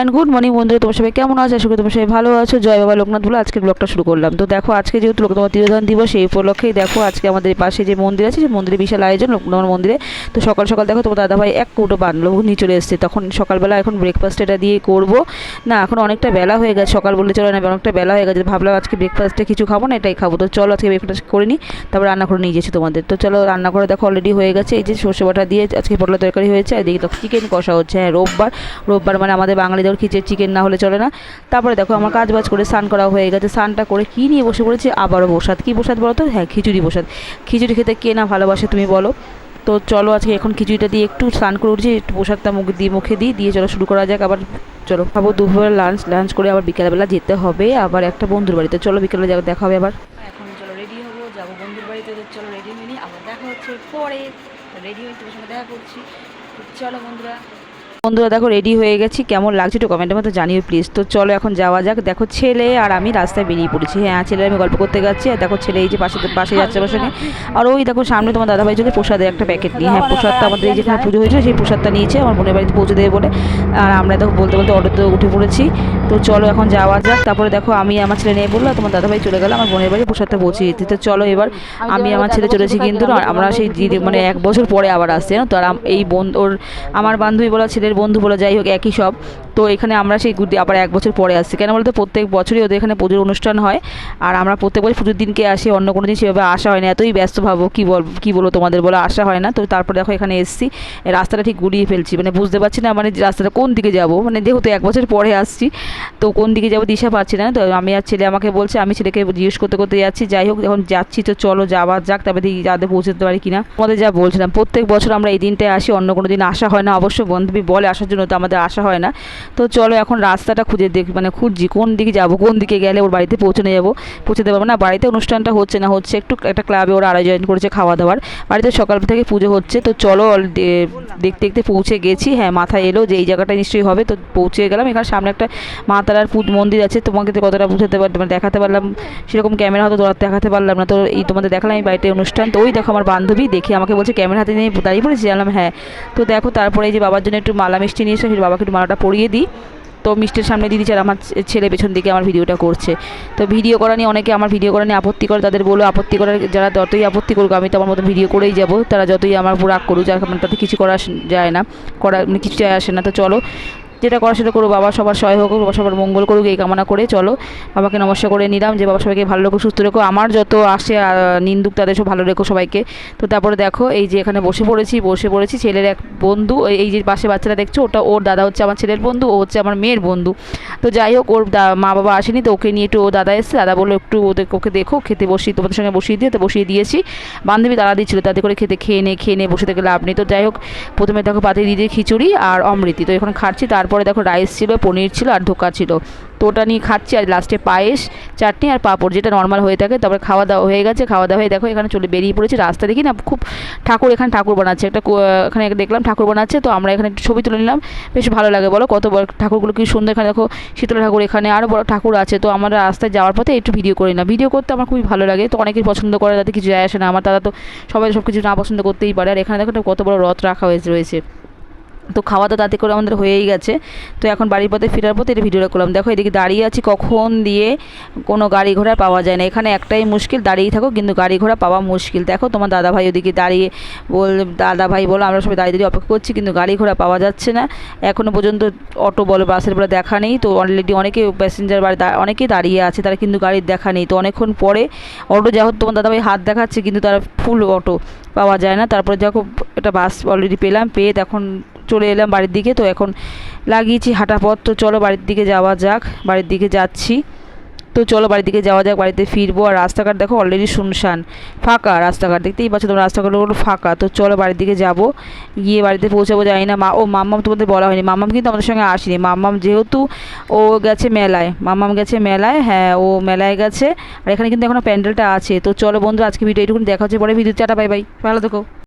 And good morning বন্ধুরা, তোমার সবাই কেমন আছো? আশা করি তোমার সবাই ভালো আছো। জয় বাবা লোকনাথ বলে আজকে ব্লগটা শুরু করলাম। তো দেখো আজকে যেহেতু লোকনাথ তিরোধান দিবস, সেই উপলক্ষেই দেখো আজকে আমাদের পাশে যে মন্দির আছে সেই মন্দিরে বিশাল আয়োজন লোকনাথ মন্দিরে। তো সকাল সকাল দেখো তোমার দাদাভাই এক কৌটো বানলো নিয়ে চলে এসছে। তখন সকালবেলা এখন ব্রেকফাস্ট এটা দিয়ে করবো না, এখন অনেকটা বেলা হয়ে গেছে, সকাল বললে চলে না, অনেকটা বেলা হয়ে গেছে। ভাবলাম আজকে ব্রেকফাস্টে কিছু খাবো না, এটাই খাবো। তো চলো আজকে ব্রেকফাস্ট করে নিই, তারপর রান্না করে নিয়ে যাচ্ছি তোমাদের। তো চলো রান্না করে দেখো অলরেডি হয়ে গেছে। এই যে সর্ষে বাটা দিয়ে আজকে পটলের তরকারি হয়েছে, আর দেখি তো চিকেন কষা হচ্ছে। হ্যাঁ, রোববার মানে আমাদের বাঙালিদের খিচে চিকেন না হলে চলে না। তারপরে দেখো আমার কাজ বাজ করে স্নান করা হয়ে গেছে। স্নানটা করে কী নিয়ে বসে পড়েছি, আবারও প্রসাদ। কী প্রসাদ বলো তো? হ্যাঁ, খিচুড়ি প্রসাদ। খিচুড়ি খেতে কে না ভালোবাসে তুমি বলো? তো চলো আজকে এখন খিচুড়িটা দিয়ে একটু স্নান করে উঠছি, একটু প্রসাদটা মুখে দিয়ে চলো শুরু করা যাক। আবার চলো খাবো দুপুরে লাঞ্চ করে আবার বিকেলবেলা যেতে হবে আবার একটা বন্ধুর বাড়িতে। চলো বিকেলবেলা দেখা হবে আবার। এখন চলো রেডি হবো, যাবো বন্ধুর বাড়িতে। চলো রেডি হয়ে নিই, আবার দেখা হচ্ছে পরে। রেডি হয়ে তোমার সঙ্গে দেখা করছি। চলো বন্ধুরা দেখো রেডি হয়ে গেছি, কেমন লাগছে একটু কমেন্টের মধ্যে জানিও প্লিজ। তো চলো এখন যাওয়া যাক। দেখো ছেলে আর আমি রাস্তায় বেরিয়ে পড়েছি। হ্যাঁ, ছেলে আমি গল্প করতে যাচ্ছি, আর দেখো ছেলে এই যে পাশে যাচ্ছে আমার সঙ্গে। আর ওই দেখো সামনে তোমার দাদাভাই চলে প্রসাদের একটা প্যাকেট নিয়ে। হ্যাঁ, প্রসাদটা আমাদের এই যেখানে পুজো হয়েছিল সেই প্রসাদটা নিয়েছে আমার বোনের বাড়িতে পৌঁছে দেবে বলে। আর আমরা দেখো বলতে বলতে অটোতে উঠে পড়েছি। তো চলো এখন যাওয়া যাক। তারপরে দেখো আমি আমার ছেলে নিয়ে বললো, তোমার দাদাভাই চলে গেল আমার বোনের বাড়ি প্রসাদটা পৌঁছে দিতে। তো চলো এবার আমি আমার ছেলে চলেছি, কিন্তু আমরা সেই মানে 1 বছর পরে আবার আসছে না তো। আর এই ওর আমার বান্ধবী বলা ছেলের বন্ধু বলা যাই হোক একই সব। তো এখানে আমরা সেই আবার 1 বছর পরে আসছি। কেন বলতে প্রত্যেক বছরই ওদের এখানে পুজোর অনুষ্ঠান হয়, আর আমরা প্রত্যেক বছর পুজোর দিনকে আসি, অন্য কোনো দিন সেভাবে আসা হয় না। এতই ব্যস্ত ভাবো কী বলো তোমাদের বলো, আসা হয় না। তো তারপর দেখো এখানে এসছি, রাস্তাটা ঠিক গুলিয়ে ফেলছি, মানে বুঝতে পারছি না মানে রাস্তাটা কোন দিকে যাব, মানে যেহেতু 1 বছর পরে আসছি তো কোন দিকে যাবো দিশা পাচ্ছি না। তো আমি আর ছেলে আমাকে বলছে, আমি ছেলেকে জিজ্ঞেস করতে করতে যাচ্ছি। যাই হোক এখন যাচ্ছি, তো চলো যাওয়া যাক, তারপরে দেখি যাতে পৌঁছতে পারি কিনা। আমাদের যা বলছিলাম প্রত্যেক বছর আমরা এই দিনটায় আসি, অন্য কোনো দিন আসা হয় না। অবশ্য বান্ধবী বলে আসার জন্য, তো আমাদের আসা হয় না। তো চলো এখন রাস্তাটা খুঁজছি কোন দিকে যাব, কোন দিকে গেলে ওর বাড়িতে পৌঁছতে পারবো না। বাড়িতে অনুষ্ঠানটা হচ্ছে একটু একটা ক্লাবে ওরা আয়োজন করেছে খাওয়া দাওয়ার, বাড়িতে সকাল থেকে পুজো হচ্ছে। তো চলো দেখতে দেখতে পৌঁছে গেছি। হ্যাঁ, মাথায় এলো যে এই জায়গাটা নিশ্চয়ই হবে। তো পৌঁছে গেলাম। এখানে সামনে একটা মা তারার মন্দির আছে। তোমাকে তো কতটা বুঝাতে মানে দেখাতে পারলাম সেরকম ক্যামেরা হয়তো দেখাতে পারলাম না। তো এই তোমাদের দেখালাম এই বাড়িতে অনুষ্ঠান। তো ওই দেখো আমার বান্ধবী দেখে আমাকে বলছে ক্যামেরা হাতে নিয়ে দাঁড়িয়ে পড়েছি। জানলাম হ্যাঁ। তো দেখো তারপরে এই যে বাবার জন্য একটু মালা মিষ্টি নিয়ে এসে বাবাকে একটু মালাটা পরিয়ে দিই। তো মিষ্টির সামনে দিদি আর আমার ছেলে পেছন দিকে আমার ভিডিওটা করছে। তো ভিডিও করা নিয়ে অনেকে আমার ভিডিও করা নিয়ে আপত্তি করে, তাদের বলো আপত্তি করার, যারা যতই আপত্তি করুক আমি তো আমার মতন ভিডিও করেই যাব। তারা যতই আমার উপর রাগ করুক, যার তাতে কিছু করা যায় না, কিছু যায় আসে না। তো চলো যেটা করা সেটা করো, বাবা সবার সহায় হোক, বাবা সবার মঙ্গল করুক এই কামনা করে চলো বাবাকে নমস্কার করে নিলাম, যে বাবা সবাইকে ভালো রেখো, সুস্থ রেখো, আমার যত আসে নিন্দুক তাদের সব ভালো রেখো সবাইকে। তো তারপরে দেখো এই যে এখানে বসে পড়েছি ছেলের এক বন্ধু, এই যে পাশে বাচ্চাটা দেখছো ওটা ওর দাদা হচ্ছে আমার ছেলের বন্ধু, ও হচ্ছে আমার মেয়ের বন্ধু। তো যাই হোক ওর মা বাবা আসেনি, তো ওকে নিয়ে একটু ও দাদা এসছে, দাদা বললো একটু ওকে দেখো খেতে তোমাদের সঙ্গে বসিয়ে দিয়ে, তো বসিয়ে দিয়েছি। বান্ধবী তারা দিচ্ছিল, তাদের করে খেয়ে নে বসে থেকে লাভ নেই। তো যাই হোক প্রথমে দেখো পাতে দিয়ে খিচুড়ি আর অমৃতি, তো এখন খাচ্ছি। তারপরে দেখো রাইস ছিল, পনির ছিল আর ধোকা ছিল, তো ওটা নিয়ে খাচ্ছি। আর লাস্টে পায়েস, চাটনি আর পাঁপড়, যেটা নর্মাল হয়ে থাকে। তারপরে খাওয়া দাওয়া হয়ে গেছে, খাওয়া দাওয়া হয়ে দেখো এখানে বেরিয়ে পড়েছি। রাস্তা দেখি না খুব এখানে ঠাকুর বানাচ্ছে এখানে দেখলাম ঠাকুর বানাচ্ছে। তো আমরা এখানে একটু ছবি তুলে নিলাম, বেশ ভালো লাগে বলো, কত বড় ঠাকুরগুলো কি সুন্দর। এখানে দেখো শীতলা ঠাকুর, এখানে আরও বড় ঠাকুর আছে। তো আমরা রাস্তায় যাওয়ার পথে একটু ভিডিও করি না, ভিডিও করতে আমার খুবই ভালো লাগে। তো অনেকেই পছন্দ করে, তাতে কিছু যায় আসে না। আমার দাদা তো সবাই সব কিছু না পছন্দ করতেই পারে। আর এখানে দেখো কত বড় রথ রাখা রয়েছে। তো খাওয়া দাওয়া তাতে করে আমাদের হয়েই গেছে। তো এখন বাড়ির পথে ফেরার পথে এটা ভিডিওটা করলাম। দেখো এদিকে দাঁড়িয়ে আছি, কখন দিয়ে কোনো গাড়ি ঘোড়া পাওয়া যায় না। এখানে একটাই মুশকিল, দাঁড়িয়ে থাকো, কিন্তু গাড়ি ঘোড়া পাওয়া মুশকিল। দেখো তোমার দাদাভাই ওদিকে দাঁড়িয়ে দাদাভাই বলো আমরা সবাই দাঁড়িয়ে অপেক্ষা করছি, কিন্তু গাড়ি ঘোড়া পাওয়া যাচ্ছে না এখনও পর্যন্ত। অটো বলো বাসের বলে দেখা নেই। তো অলরেডি অনেকে প্যাসেঞ্জার অনেকেই দাঁড়িয়ে আছে, তারা কিন্তু গাড়ির দেখা নেই। তো অনেকক্ষণ পরে অটো যা হোক তোমার দাদাভাই হাত দেখাচ্ছে, কিন্তু তারা ফুল অটো পাওয়া যায় না। তারপরে দেখো একটা বাস অলরেডি পেয়ে তখন চলে এলাম বাড়ির দিকে। তো এখন লাগিয়েছি হাঁটা পথ। তো চলো বাড়ির দিকে যাওয়া যাক, বাড়ির দিকে যাচ্ছি। তো চলো বাড়ির দিকে যাওয়া যাক, বাড়িতে ফিরবো। আর রাস্তাঘাট দেখো অলরেডি শুনশান, ফাঁকা রাস্তাঘাট, দেখতেই পাচ্ছ তোমার রাস্তাঘাটগুলো ফাঁকা। তো চলো বাড়ির দিকে যাবো, গিয়ে বাড়িতে পৌঁছাবো। জানি না মাম্মাম তোমাদের বলা হয়নি, মাম্মাম কিন্তু আমাদের সঙ্গে আসেনি। মাম্মাম যেহেতু ও গেছে মেলায়, মাম্মাম গেছে মেলায়, হ্যাঁ ও মেলায় গেছে। আর এখানে কিন্তু এখনও প্যান্ডেলটা আছে। তো চলো বন্ধু আজকে ভিডিও এইটুকুনি দেখা হচ্ছে পরে ভিডিও, টাটা বাই বাই, ভালো থেকো।